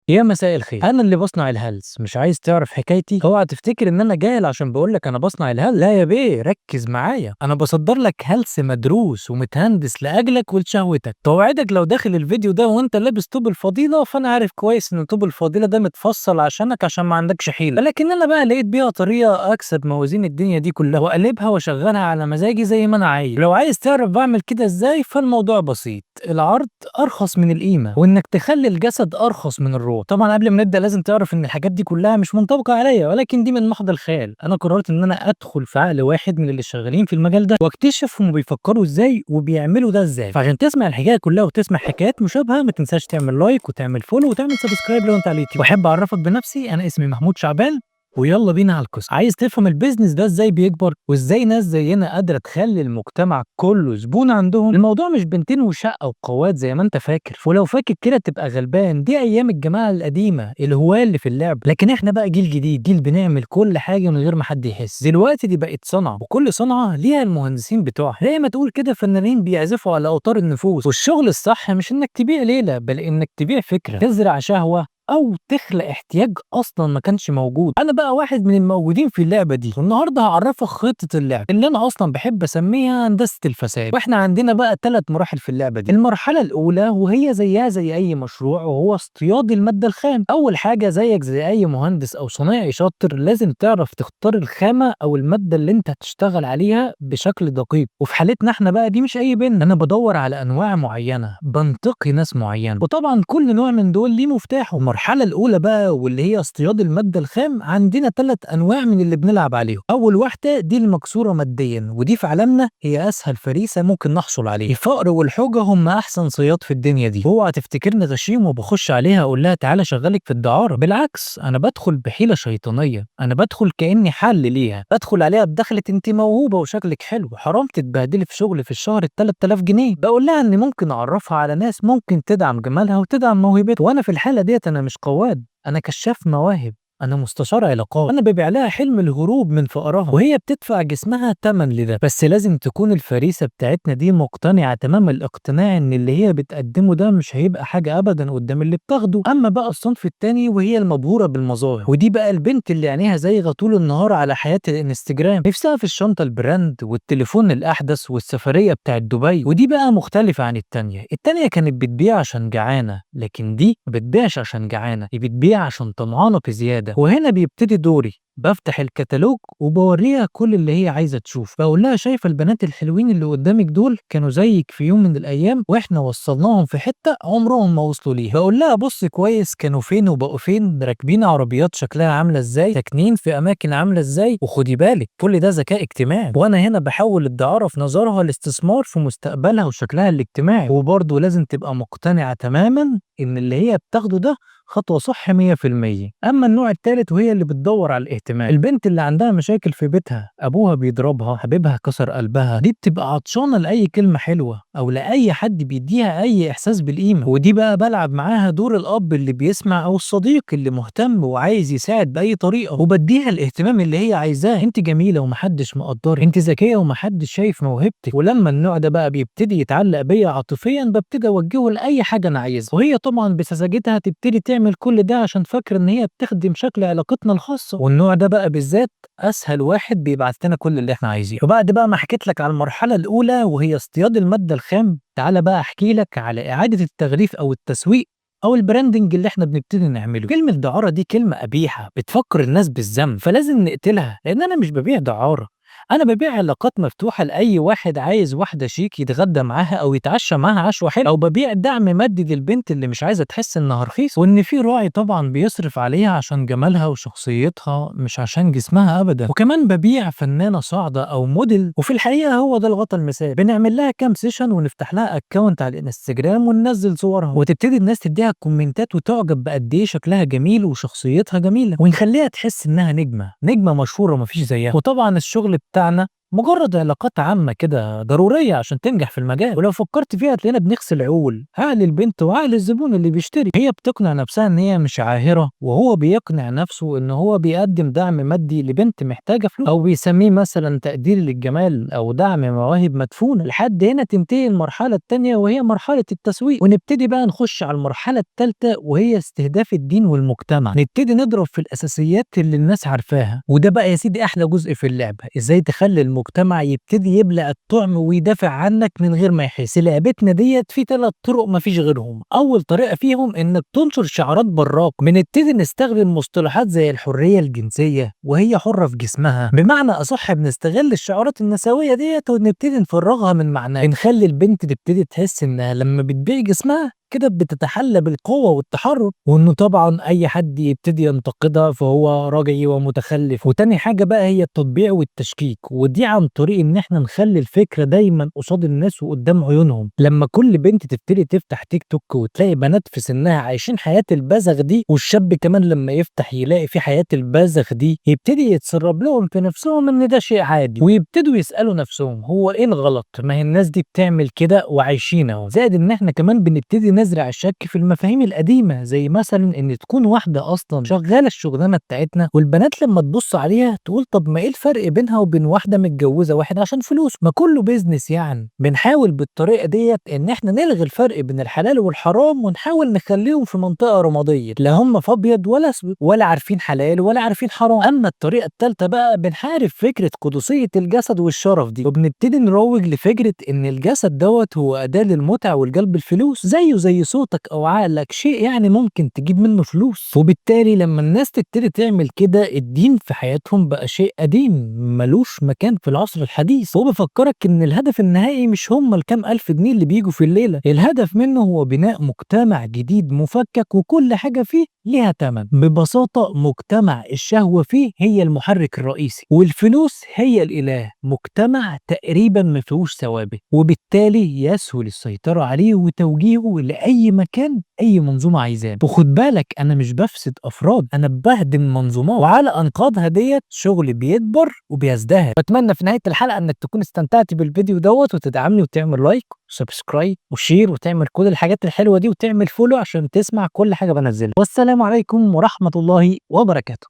يا مساء الخير، انا اللي بصنع الهلس. مش عايز تعرف حكايتي؟ اوعى تفتكر ان انا جاهل عشان بقول لك انا بصنع الهلس. لا يا بيه، ركز معايا. انا بصدر لك هلس مدروس ومتهندس لاجلك ولشهوتك. توعدك لو داخل الفيديو ده وانت لابس طوب الفضيله، فانا عارف كويس ان طوب الفضيله ده متفصل عشانك عشان ما عندكش حيله، لكن انا بقى لقيت بيها طريقه اكسب موازين الدنيا دي كلها واقلبها واشغلها على مزاجي زي ما انا عايز. لو عايز تعرف بعمل كده ازاي، فالموضوع بسيط. العرض ارخص من القيمه، وانك تخلي الجسد ارخص من الروح. طبعا قبل ما نبدا لازم تعرف ان الحاجات دي كلها مش منطبقه عليا، ولكن دي من محض الخيال. انا قررت ان انا ادخل في عقل واحد من اللي شغالين في المجال ده واكتشف هم بيفكروا ازاي وبيعملوا ده ازاي. فعشان تسمع الحكايه كلها وتسمع حكايات مشابهه، ما تنساش تعمل لايك وتعمل فولو وتعمل سبسكرايب لو انت على اليوتيوب. واحب اعرفك بنفسي، انا اسمي محمود شعبان، ويلا بينا على القصة. عايز تفهم البيزنس ده ازاي بيكبر وازاي ناس زينا قادرة تخلي المجتمع كله زبون عندهم؟ الموضوع مش بنتين وشقة وقوات زي ما انت فاكر، ولو فاكر كده تبقى غلبان. دي ايام الجماعة القديمة الهواة اللي في اللعب، لكن احنا بقى جيل جديد، جيل بنعمل كل حاجة من غير ما حد يحس. دلوقتي دي بقت صنعة، وكل صنعة ليها المهندسين بتوعها. زي ما تقول كده فنانين بيعزفوا على اوتار النفوس. والشغل الصح مش انك تبيع ليلة، بل انك تبيع فكرة، تزرع شهوة او تخلق احتياج اصلا ما كانش موجود. انا بقى واحد من الموجودين في اللعبه دي، والنهارده هعرفك خطه اللعب اللي انا اصلا بحب اسميها هندسه الفساد. واحنا عندنا بقى 3 مراحل في اللعبه دي. المرحله الاولى وهي زيها زي اي مشروع، وهو اصطياد الماده الخام. اول حاجه زيك زي اي مهندس او صنايعي شاطر لازم تعرف تختار الخامه او الماده اللي انت هتشتغل عليها بشكل دقيق. وفي حالتنا احنا بقى دي مش اي بن، انا بدور على انواع معينه، بنتقي ناس معينه، وطبعا كل نوع من دول ليه مفتاحه. المرحلة الأولى بقى واللي هي اصطياد المادة الخام، عندنا 3 أنواع من اللي بنلعب عليهم. أول واحدة دي المكسورة ماديا، ودي في عالمنا هي أسهل فريسة ممكن نحصل عليها. الفقر والحوجة هم أحسن صياد في الدنيا دي. اوعى تفتكرني غشيم وبخش عليها أقول لها تعالى شغلك في الدعارة. بالعكس، أنا بدخل بحيلة شيطانية. أنا بدخل كأني حل ليها، بدخل عليها بدخلة أنت موهوبة وشكلك حلو، حرام تتبهدلي في شغل في الشهر 3000 جنيه. بقول لها إني ممكن أعرفها على ناس ممكن تدعم جمالها وتدعم موهبتها. وأنا في الحالة ديت أنا مش قواد، أنا كشاف مواهب، أنا مستشار علاقات. أنا ببيع لها حلم الهروب من فقرها، وهي بتدفع جسمها تمن لده. بس لازم تكون الفريسة بتاعتنا دي مقتنعة تمام الاقتناع إن اللي هي بتقدمه ده مش هيبقى حاجة أبدا قدام اللي بتاخده. أما بقى الصنف التاني وهي المبهورة بالمظاهر، ودي بقى البنت اللي عينيها زايغة طول النهار على حياة الانستجرام، نفسها في الشنطة البراند والتليفون الأحدث والسفرية بتاعت دبي. ودي بقى مختلفة عن التانية كانت بتبيع عشان جعانة، لكن دي ما بتبيعش عشان جعانة، دي بتبيع عشان طمعانة بزيادة. وهنا بيبتدي دوري، بفتح الكتالوج وبوريها كل اللي هي عايزه تشوف. بقول لها شايفه البنات الحلوين اللي قدامك دول كانوا زيك في يوم من الايام، واحنا وصلناهم في حته عمرهم ما وصلوا ليها. بقول لها بص كويس كانوا فين وبقوا فين، راكبين عربيات شكلها عامله ازاي، ساكنين في اماكن عامله ازاي، وخدي بالك كل ده ذكاء اجتماعي. وانا هنا بحول الدعاره في نظرها الاستثمار في مستقبلها وشكلها الاجتماعي. وبرضه لازم تبقى مقتنعه تماما ان اللي هي بتاخده ده خطوة صح 100%. أما النوع التالت وهي اللي بتدور على الاهتمام، البنت اللي عندها مشاكل في بيتها، أبوها بيضربها، حبيبها كسر قلبها، دي بتبقى عطشانة لأي كلمة حلوة أو لأي حد بيديها أي إحساس بالقيمة. ودي بقى بلعب معاها دور الأب اللي بيسمع أو الصديق اللي مهتم وعايز يساعد بأي طريقة، وبديها الاهتمام اللي هي عايزاه. أنت جميلة ومحدش مقدرك، أنت ذكية ومحدش شايف موهبتك. ولما النوع ده بقى بيبتدي يتعلق بيا عاطفيا، ببتدي أوجهه لأي حاجة أنا عايزها. وهي طبعا بسذاجتها تبتدي تعمل كل ده عشان فاكره ان هي بتخدم شكل علاقتنا الخاصه. والنوع ده بقى بالذات اسهل واحد بيبعت لنا كل اللي احنا عايزينه. وبعد بقى ما حكيت لك على المرحله الاولى وهي اصطياد الماده الخام، تعالى بقى احكي لك على اعاده التغليف او التسويق او البراندنج اللي احنا بنبتدي نعمله. كلمه دعاره دي كلمه قبيحه بتفكر الناس بالذنب، فلازم نقتلها. لان انا مش ببيع دعاره، انا ببيع علاقات مفتوحه لاي واحد عايز واحده شيك يتغدى معاها او يتعشى معاها عشوه حلوه، او ببيع دعم مادي للبنت اللي مش عايزه تحس انها رخيص، وان في راعي طبعا بيصرف عليها عشان جمالها وشخصيتها مش عشان جسمها ابدا. وكمان ببيع فنانه صاعده او موديل، وفي الحقيقه هو ده الغطا المثالي. بنعمل لها كام سيشن ونفتح لها اكونت على الانستجرام وننزل صورها، وتبتدي الناس تديها كومنتات وتعجب بقد ايه شكلها جميل وشخصيتها جميله، ونخليها تحس انها نجمه مشهوره مفيش زيها. وطبعا الشغل بتاعنا مجرد علاقات عامة كده ضرورية عشان تنجح في المجال، ولو فكرت فيها هتلاقينا بنغسل عقل البنت وعقل الزبون اللي بيشتري. هي بتقنع نفسها ان هي مش عاهرة، وهو بيقنع نفسه ان هو بيقدم دعم مادي لبنت محتاجة فلوس، او بيسميه مثلا تقدير للجمال او دعم مواهب مدفونة. لحد هنا تنتهي المرحلة التانية وهي مرحلة التسويق، ونبتدي بقى نخش على المرحلة التالتة وهي استهداف الدين والمجتمع. نبتدي نضرب في الاساسيات اللي الناس عارفاها، وده بقى يا سيدي احلى جزء في اللعبة، ازاي تخلي المجتمع يبتدي يبلع الطعم ويدافع عنك من غير ما يحس. لعبتنا ديت في 3 طرق مفيش غيرهم. اول طريقة فيهم انك تنشر شعارات براق، بنبتدي نستخدم مصطلحات زي الحرية الجنسية وهي حرة في جسمها، بمعنى اصح بنستغل الشعارات النسوية ديت ونبتدي نفرغها من معناها، نخلي البنت تبتدي تحس انها لما بتبيع جسمها كده بتتحلى بالقوة والتحرر، وانه طبعا اي حد يبتدي ينتقدها فهو راجعي ومتخلف. وتاني حاجة بقى هي التطبيع والتشكيك، ودي عن طريق ان احنا نخلي الفكرة دايما قصاد الناس وقدام عيونهم. لما كل بنت تبتدي تفتح تيك توك وتلاقي بنات في سنها عايشين حياة البذخ دي، والشاب كمان لما يفتح يلاقي في حياة البذخ دي، يبتدي يتسرب لهم في نفسهم ان ده شيء عادي، ويبتدوا يسألوا نفسهم هو ايه الغلط؟ ما هي الناس دي بتعمل كده وعايشين اهو. زائد ان احنا كمان بنبتدي نزرع الشك في المفاهيم القديمة، زي مثلا ان تكون واحدة اصلا شغالة الشغلانة بتاعتنا والبنات لما تبص عليها تقول طب ما ايه الفرق بينها وبين واحدة متجوزة واحد عشان فلوس؟ ما كله بيزنس يعني. بنحاول بالطريقة ديت ان احنا نلغي الفرق بين الحلال والحرام، ونحاول نخليهم في منطقة رمادية، لا هم في ابيض ولا اسود، ولا عارفين حلال ولا عارفين حرام. اما الطريقة التالتة بقى بنحارب فكرة قدسية الجسد والشرف دي، وبنبتدي نروج لفكرة ان الجسد دوت هو أداة للمتعة والجلب الفلوس، زيه زي صوتك او عقلك، شيء يعني ممكن تجيب منه فلوس. وبالتالي لما الناس تبتدي تعمل كده الدين في حياتهم بقى شيء قديم ملوش مكان في العصر الحديث. هو بيفكرك ان الهدف النهائي مش هم الكام الف جنيه اللي بيجوا في الليلة، الهدف منه هو بناء مجتمع جديد مفكك وكل حاجة فيه ليها تمن. ببساطة مجتمع الشهوة فيه هي المحرك الرئيسي والفلوس هي الإله، مجتمع تقريبا ما فيهوش ثوابت، وبالتالي يسهل السيطرة عليه وتوجيهه لأي مكان أي منظومة عايزاه. وخد بالك أنا مش بفسد أفراد، أنا بهدم منظومات، وعلى أنقاضها ديت شغل بيكبر وبيزدهر. بتمنى في نهاية الحلقة إنك تكون استمتعت بالفيديو دوت وتدعمني وتعمل لايك وسبسكرايب وشير وتعمل كل الحاجات الحلوة دي، وتعمل فولو عشان تسمع كل حاجة بنزلها. والسلام عليكم ورحمة الله وبركاته.